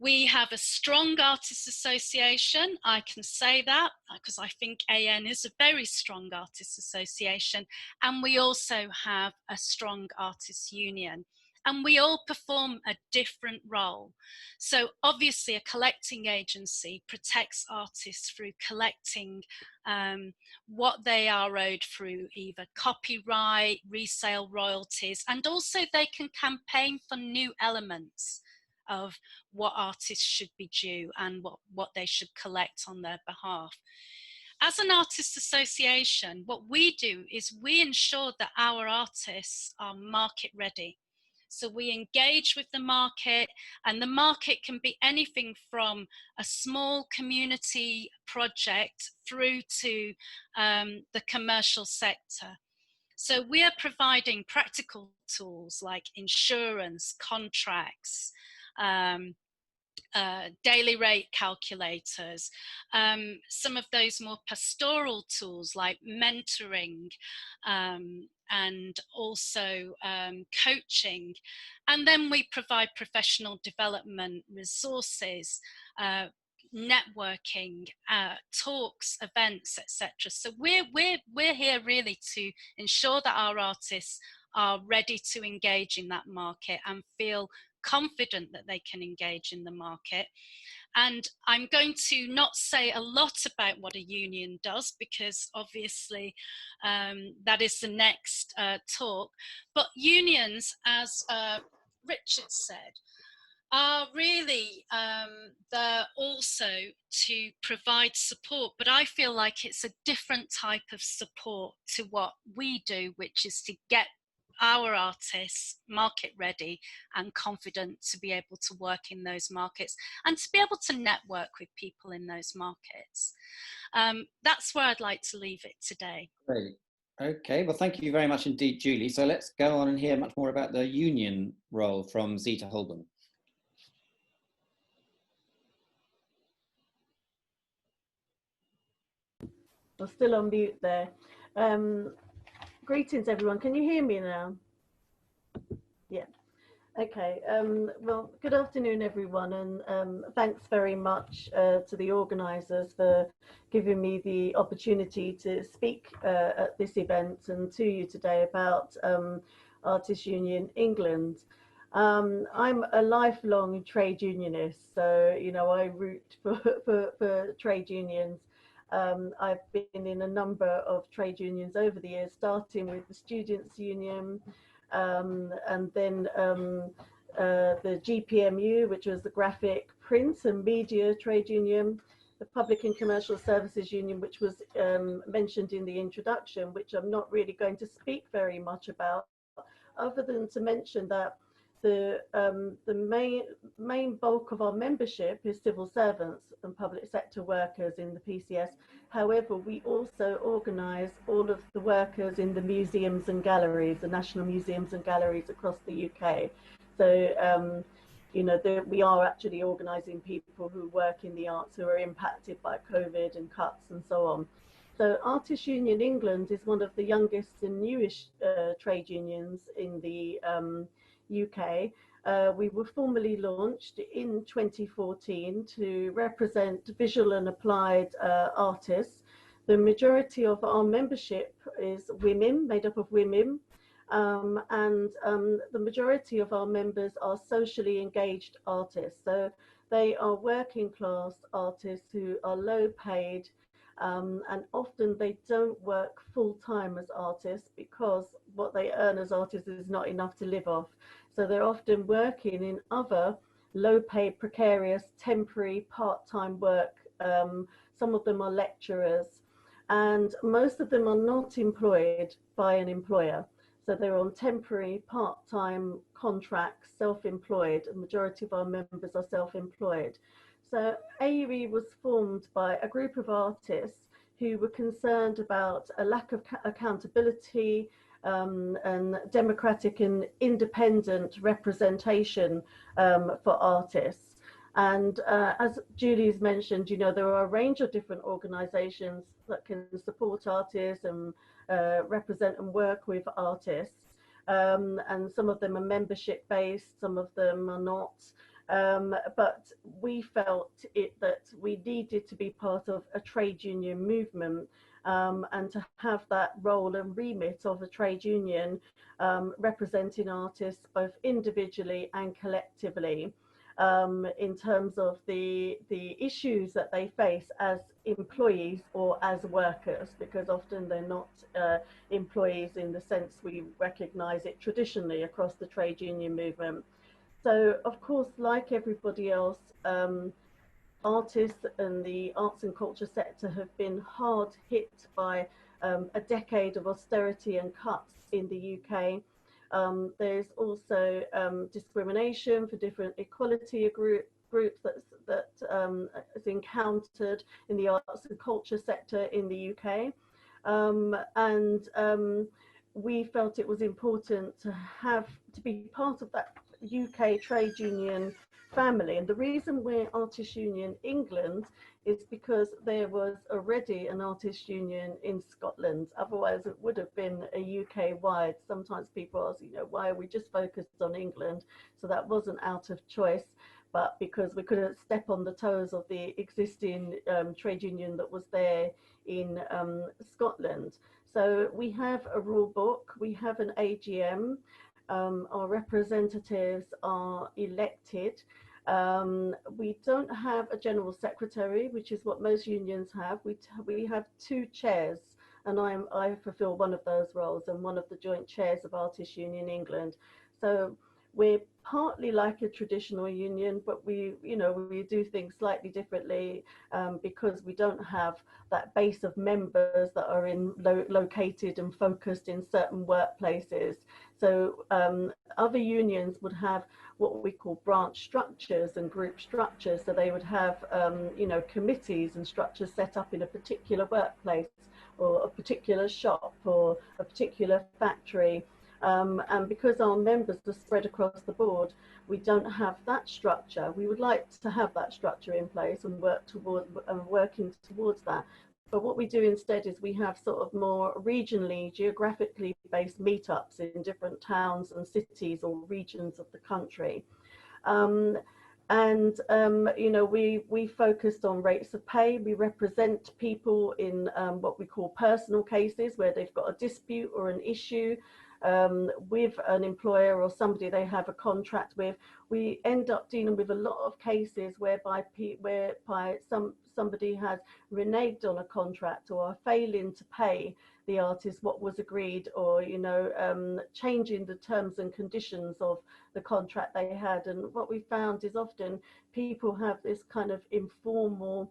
We have a strong artists association. I can say that because I think AN is a very strong artists association. And we also have a strong artists union. And we all perform a different role. So obviously a collecting agency protects artists through collecting what they are owed through either copyright, resale royalties, and also they can campaign for new elements of what artists should be due and what they should collect on their behalf. As an artists association, what we do is we ensure that our artists are market ready. So we engage with the market, and the market can be anything from a small community project through to the commercial sector. So we are providing practical tools like insurance, contracts, daily rate calculators, some of those more pastoral tools like mentoring, and also coaching. And then we provide professional development resources, networking, talks, events, etc. So we're here really to ensure that our artists are ready to engage in that market and feel confident that they can engage in the market. And I'm going to not say a lot about what a union does, because obviously that is the next talk. But unions, as Richard said, are really there also to provide support, but I feel like it's a different type of support to what we do, which is to get our artists market ready and confident to be able to work in those markets and to be able to network with people in those markets. That's where I'd like to leave it today. Great. Okay, well, thank you very much indeed, Julie. So let's go on and hear much more about the union role from Zita Holbourne. I'm still on mute there. Greetings, everyone. Can you hear me now? Yeah. Okay. Well, good afternoon, everyone, and thanks very much to the organisers for giving me the opportunity to speak at this event and to you today about Artists Union England. I'm a lifelong trade unionist, so I root for trade unions. I've been in a number of trade unions over the years, starting with the Students' Union, and then the GPMU, which was the Graphic, Print and Media Trade Union, the Public and Commercial Services Union, which was mentioned in the introduction, which I'm not really going to speak very much about, other than to mention that the main bulk of our membership is civil servants and public sector workers in the PCS. However, we also organise all of the workers in the museums and galleries, the national museums and galleries across the UK. So, you know, we are actually organising people who work in the arts who are impacted by COVID and cuts and so on. So Artists Union England is one of the youngest and newest trade unions in the UK. We were formally launched in 2014 to represent visual and applied artists. The majority of our membership is women, made up of women, and the majority of our members are socially engaged artists. So they are working class artists who are low paid, and often they don't work full time as artists because what they earn as artists is not enough to live off. So they're often working in other low paid, precarious, temporary, part-time work. Some of them are lecturers, and most of them are not employed by an employer. So they're on temporary, part-time contracts, self-employed. The majority of our members are self-employed. So AUE was formed by a group of artists who were concerned about a lack of accountability and democratic and independent representation for artists. And as Julie's mentioned, you know, there are a range of different organisations that can support artists and represent and work with artists. And some of them are membership based, some of them are not. But we felt that we needed to be part of a trade union movement, and to have that role and remit of a trade union representing artists both individually and collectively, in terms of the issues that they face as employees or as workers, because often they're not employees in the sense we recognise it traditionally across the trade union movement. So, of course, like everybody else, artists and the arts and culture sector have been hard hit by a decade of austerity and cuts in the UK. There's also discrimination for different equality groups that is encountered in the arts and culture sector in the UK. We felt it was important to be part of that UK trade union family. And the reason we're Artists Union England is because there was already an Artists Union in Scotland. Otherwise it would have been a UK wide. Sometimes people ask, you know, why are we just focused on England? So that wasn't out of choice, but because we couldn't step on the toes of the existing trade union that was there in Scotland. So we have a rule book, we have an AGM, our representatives are elected. We don't have a general secretary, which is what most unions have. We have two chairs, and I fulfill one of those roles and one of the joint chairs of Artists Union England. So we're partly like a traditional union, but we do things slightly differently because we don't have that base of members that are located and focused in certain workplaces. So other unions would have what we call branch structures and group structures. So they would have, committees and structures set up in a particular workplace or a particular shop or a particular factory. And because our members are spread across the board, we don't have that structure. We would like to have that structure in place and working towards that. But what we do instead is we have sort of more regionally, geographically based meetups in different towns and cities or regions of the country. We focused on rates of pay. We represent people in what we call personal cases where they've got a dispute or an issue with an employer or somebody they have a contract with. We end up dealing with a lot of cases whereby somebody has reneged on a contract or are failing to pay the artist what was agreed, or changing the terms and conditions of the contract they had. And what we found is often people have this kind of informal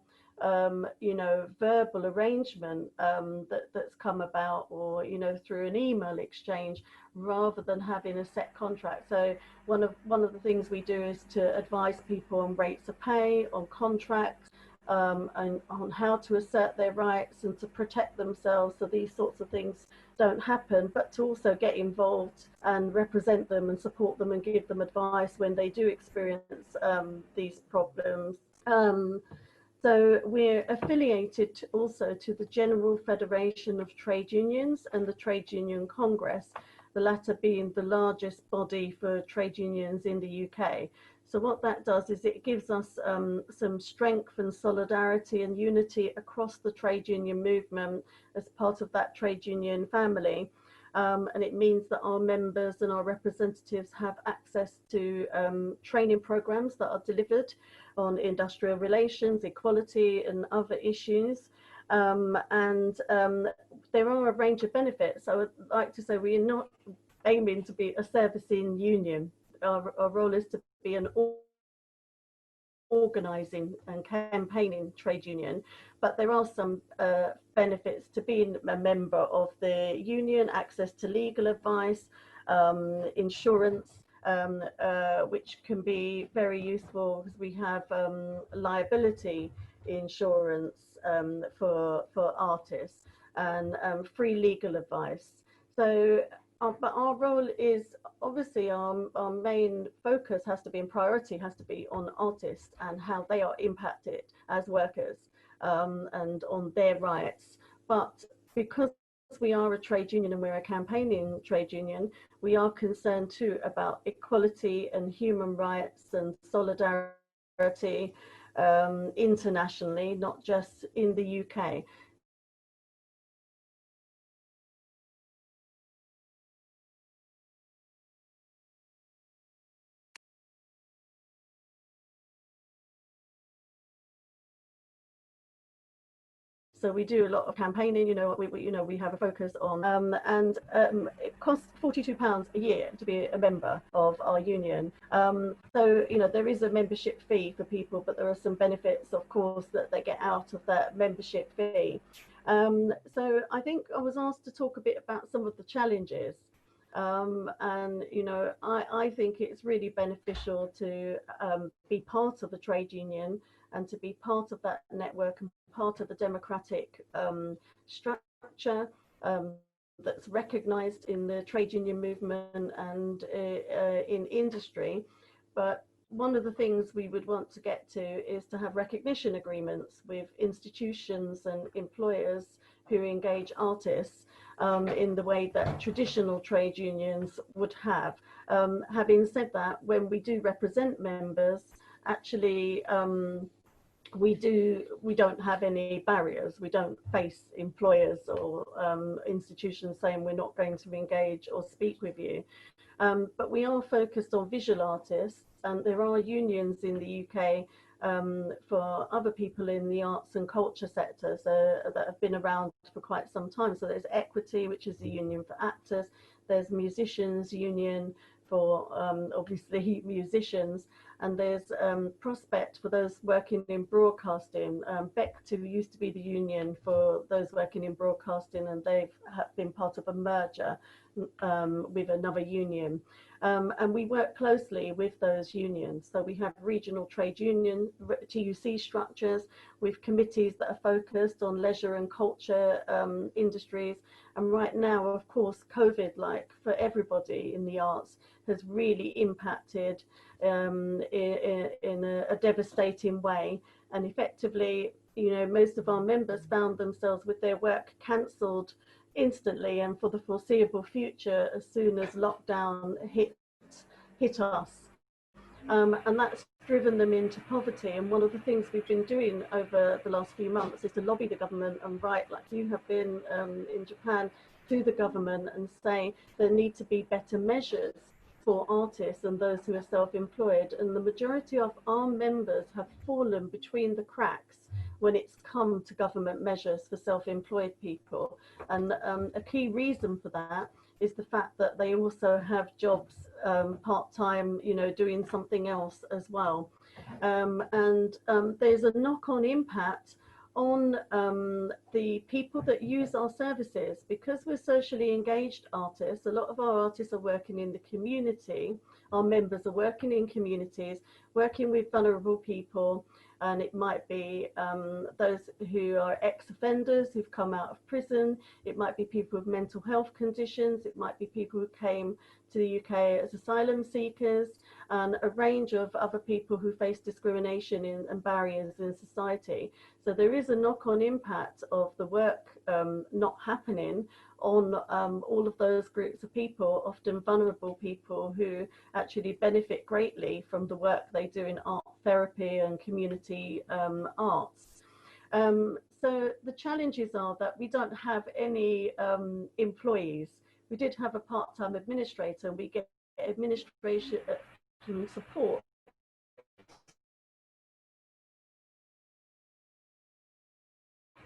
you know, verbal arrangement that's come about, or, you know, through an email exchange, rather than having a set contract. So one of the things we do is to advise people on rates of pay, on contracts, and on how to assert their rights and to protect themselves, so these sorts of things don't happen, but to also get involved and represent them and support them and give them advice when they do experience these problems. So we're affiliated also to the General Federation of Trade Unions and the Trade Union Congress, the latter being the largest body for trade unions in the UK. So what that does is it gives us some strength and solidarity and unity across the trade union movement as part of that trade union family. And it means that our members and our representatives have access to training programs that are delivered on industrial relations, equality and other issues. There are a range of benefits. I would like to say we're not aiming to be a servicing union. Our role is to be an organising and campaigning trade union, but there are some benefits to being a member of the union: access to legal advice, insurance, which can be very useful because we have liability insurance for artists, and free legal advice. So but our role is, obviously our main focus has to be, and priority has to be, on artists and how they are impacted as workers, and on their rights. But because we are a trade union and we're a campaigning trade union, we are concerned too about equality and human rights and solidarity internationally, not just in the UK. So we do a lot of campaigning. You know, we have a focus on, it costs £42 a year to be a member of our union. So you know, there is a membership fee for people, but there are some benefits, of course, that they get out of that membership fee. So I think I was asked to talk a bit about some of the challenges. And you know, I think it's really beneficial to be part of a trade union and to be part of that network and part of the democratic structure that's recognised in the trade union movement and in industry. But one of the things we would want to get to is to have recognition agreements with institutions and employers who engage artists in the way that traditional trade unions would have. Having said that, when we do represent members, actually we don't have any barriers. We don't face employers or institutions saying we're not going to engage or speak with you. But we are focused on visual artists, and there are unions in the UK for other people in the arts and culture sector, so that have been around for quite some time. So there's Equity, which is the union for actors. There's Musicians Union for obviously musicians, and there's Prospect for those working in broadcasting. BECTU used to be the union for those working in broadcasting, and they've been part of a merger with another union. And we work closely with those unions. So we have regional trade union, TUC structures, with committees that are focused on leisure and culture industries. And right now, of course, COVID, like for everybody in the arts, has really impacted in a devastating way. And effectively, you know, most of our members found themselves with their work cancelled instantly and for the foreseeable future as soon as lockdown hit us. And that's driven them into poverty. And one of the things we've been doing over the last few months is to lobby the government and write, like you have been in Japan, to the government and say there need to be better measures for artists and those who are self-employed. And the majority of our members have fallen between the cracks when it's come to government measures for self-employed people. And a key reason for that is the fact that they also have jobs part-time, you know, doing something else as well. And there's a knock-on impact on the people that use our services. Because we're socially engaged artists, a lot of our artists are working in the community. Our members are working in communities, working with vulnerable people, and it might be those who are ex-offenders who've come out of prison. It might be people with mental health conditions. It might be people who came to the UK as asylum seekers, and a range of other people who face discrimination and barriers in society. So there is a knock-on impact of the work not happening on all of those groups of people, often vulnerable people who actually benefit greatly from the work they do in art therapy and community arts. So the challenges are that we don't have any employees. We did have a part-time administrator, and we get administration support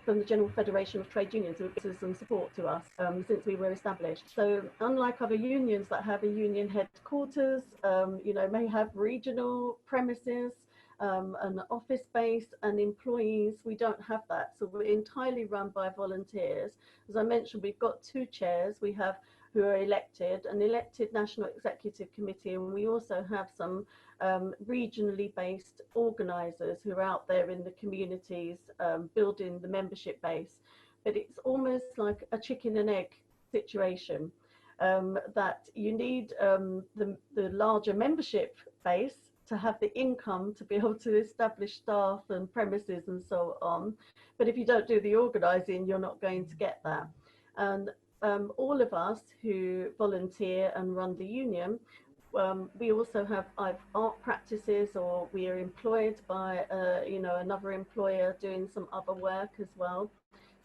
from the General Federation of Trade Unions, who gives some support to us since we were established. So unlike other unions that have a union headquarters, you know, may have regional premises, an office space and employees, we don't have that. So we're entirely run by volunteers. As I mentioned, we've got 2 chairs. We have who are elected, an elected National Executive Committee, and we also have some regionally based organisers who are out there in the communities building the membership base. But it's almost like a chicken and egg situation, that you need the larger membership base to have the income to be able to establish staff and premises and so on. But if you don't do the organising, you're not going to get that. And all of us who volunteer and run the union, we also have art practices, or we are employed by you know, another employer doing some other work as well.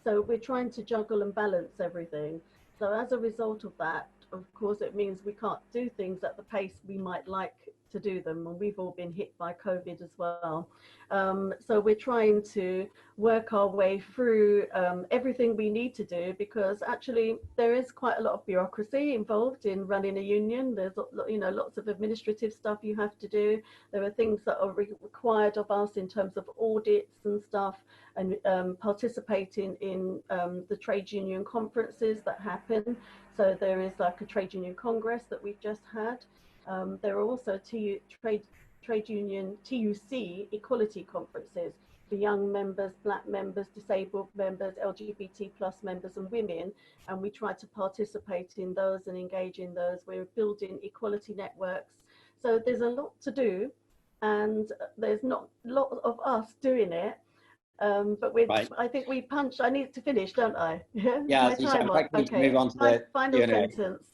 So we're trying to juggle and balance everything. So as a result of that, of course, it means we can't do things at the pace we might like to do them, and we've all been hit by COVID as well. So we're trying to work our way through everything we need to do, because actually there is quite a lot of bureaucracy involved in running a union. There's, you know, lots of administrative stuff you have to do. There are things that are required of us in terms of audits and stuff, and participating in the trade union conferences that happen. So there is like a trade union congress that we've just had. There are also trade union TUC equality conferences for young members, black members, disabled members, LGBT plus members and women, and we try to participate in those and engage in those. We're building equality networks. So there's a lot to do, and there's not a lot of us doing it. But right. I think we punched. I need to finish, don't I? Yeah, My time on. Okay. Move on to the final sentence.